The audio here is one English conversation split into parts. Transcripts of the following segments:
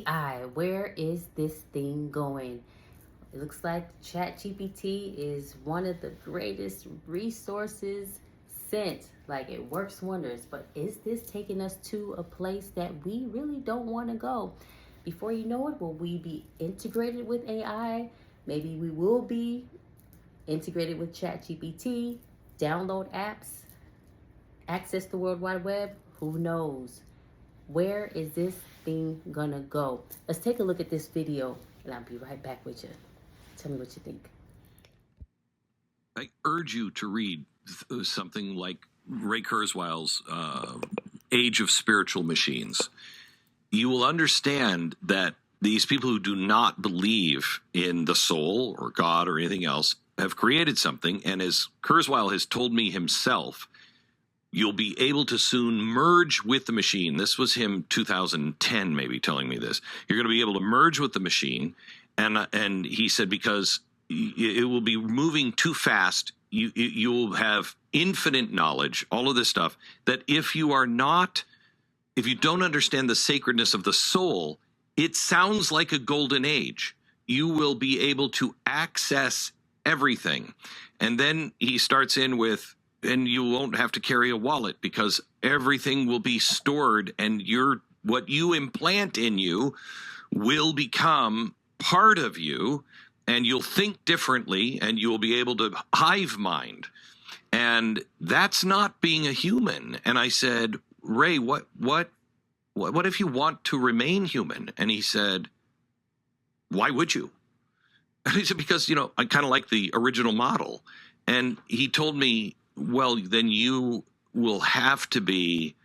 AI, where is this thing going? It looks like ChatGPT is one of the greatest resources sent. Like it works wonders, but is this taking us to a place that we really don't want to go? Before you know it, will we be integrated with AI? Maybe we will be integrated with ChatGPT, download apps, access the World Wide Web. Who knows? Where is this thing gonna go? Let's take a look at this video and I'll be right back with you. Tell me what you think. I urge you to read something like Ray Kurzweil's Age of Spiritual Machines. You will understand that these people who do not believe in the soul or God or anything else have created something, and as Kurzweil has told me himself, you'll be able to soon merge with the machine. This was him 2010 maybe telling me this. You're going to be able to merge with the machine, and he said because it will be moving too fast. You'll have infinite knowledge, all of this stuff, that if you don't understand the sacredness of the soul, it sounds like a golden age. You will be able to access everything. And then he starts in with, and you won't have to carry a wallet because everything will be stored, and what you implant in you will become part of you, and you'll think differently, and you'll be able to hive mind. And that's not being a human. And I said, Ray, what if you want to remain human? And he said, why would you? And he said, because, I kind of like the original model. And he told me, well, then you will have to be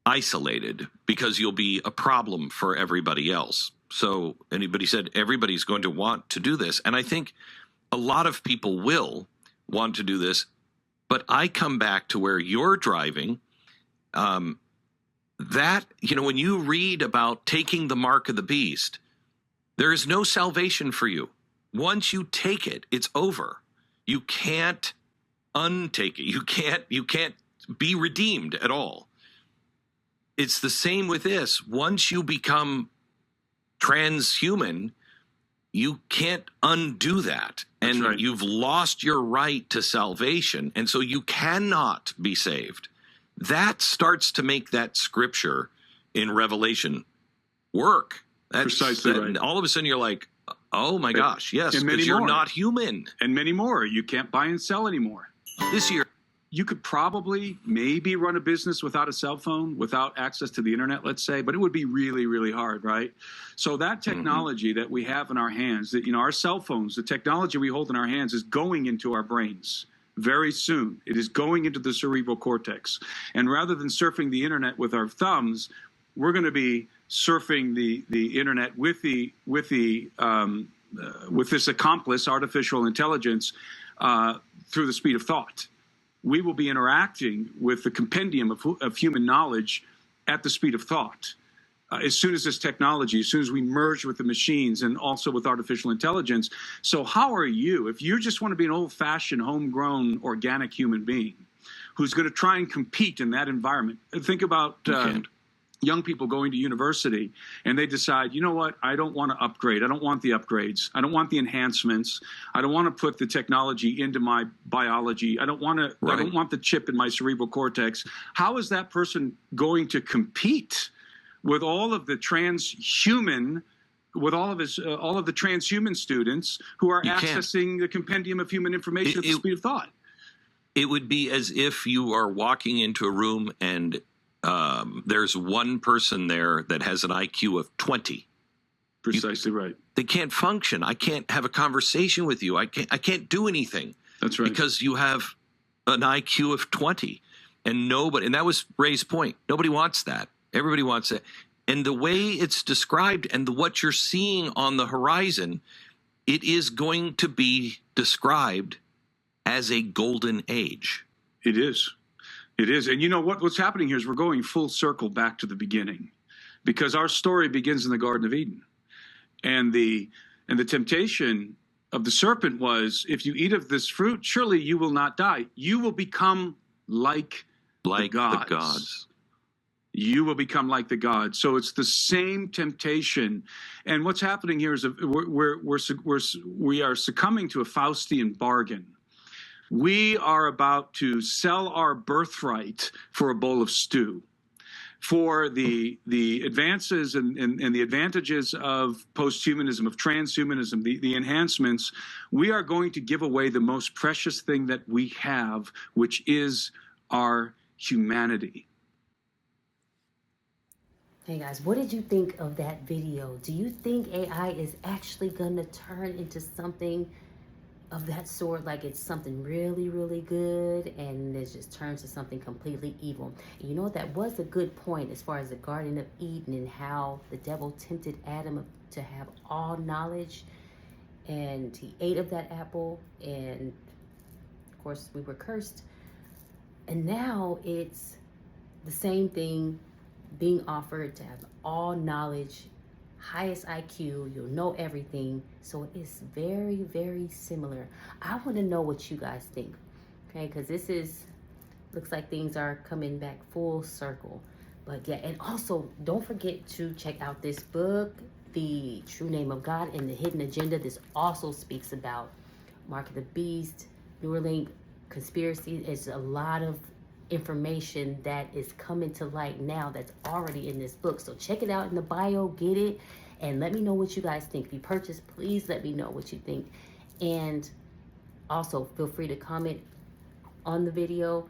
isolated because you'll be a problem for everybody else. So anybody said everybody's going to want to do this. And I think a lot of people will want to do this. But I come back to where you're driving, that, when you read about taking the mark of the beast, there is no salvation for you. Once you take it, it's over. You can't untake it. You can't be redeemed at all. It's the same with this. Once you become transhuman, you can't undo that. And right. You've lost your right to salvation. And so you cannot be saved. That starts to make that scripture in Revelation work. Precisely right. All of a sudden you're like, oh my gosh, yes, because you're not human. And many more. You can't buy and sell anymore. This year, you could probably maybe run a business without a cell phone, without access to the internet, let's say, but it would be really, really hard, right? So that technology that we have in our hands, that our cell phones, the technology we hold in our hands is going into our brains very soon. It is going into the cerebral cortex. And rather than surfing the internet with our thumbs, we're going to be surfing the internet with this accomplice, artificial intelligence, through the speed of thought. We will be interacting with the compendium of human knowledge at the speed of thought. As soon as this technology, as soon as we merge with the machines and also with artificial intelligence. So how are you, if you just want to be an old-fashioned, homegrown, organic human being who's going to try and compete in that environment? Think about young people going to university and they decide, you know what, I don't want to upgrade. I don't want the upgrades. I don't want the enhancements. I don't want to put the technology into my biology. I don't want to. Right. I don't want the chip in my cerebral cortex. How is that person going to compete with all of the transhuman, with all of the transhuman students who are accessing the compendium of human information at the speed of thought? It would be as if you are walking into a room and there's one person there that has an IQ of 20. Precisely right. They can't function. I can't have a conversation with you. I can't do anything. That's right. Because you have an IQ of 20. And that was Ray's point. Nobody wants that. Everybody wants it. And the way it's described and what you're seeing on the horizon, it is going to be described as a golden age. It is. It is. And what's happening here is we're going full circle back to the beginning, because our story begins in the Garden of Eden. And the temptation of the serpent was, if you eat of this fruit, surely you will not die. You will become like the gods. You will become like the gods. So it's the same temptation. And what's happening here is we are succumbing to a Faustian bargain. We are about to sell our birthright for a bowl of stew. For the advances and the advantages of posthumanism, of transhumanism, the enhancements, we are going to give away the most precious thing that we have, which is our humanity. Hey guys, what did you think of that video? Do you think AI is actually gonna turn into something of that sort, like it's something really, really good and it just turns to something completely evil? You know, that was a good point as far as the Garden of Eden and how the devil tempted Adam to have all knowledge, and he ate of that apple, and of course we were cursed. And now it's the same thing being offered, to have all knowledge, highest IQ, you'll know everything. So it's very, very similar. I want to know what you guys think, okay? Because looks like things are coming back full circle. But yeah, and also don't forget to check out this book, The True Name of God and the Hidden Agenda. This also speaks about Mark of the Beast, Neuralink, conspiracy. It's a lot of information that is coming to light now that's already in this book. So check it out in the bio, get it, and let me know what you guys think. If you purchase, please let me know what you think. And also feel free to comment on the video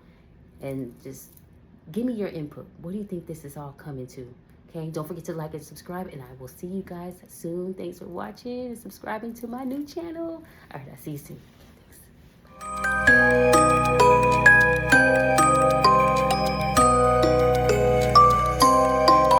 and just give me your input. What do you think this is all coming to? Okay, don't forget to like and subscribe, and I will see you guys soon. Thanks for watching and subscribing to my new channel. All right, I'll see you soon.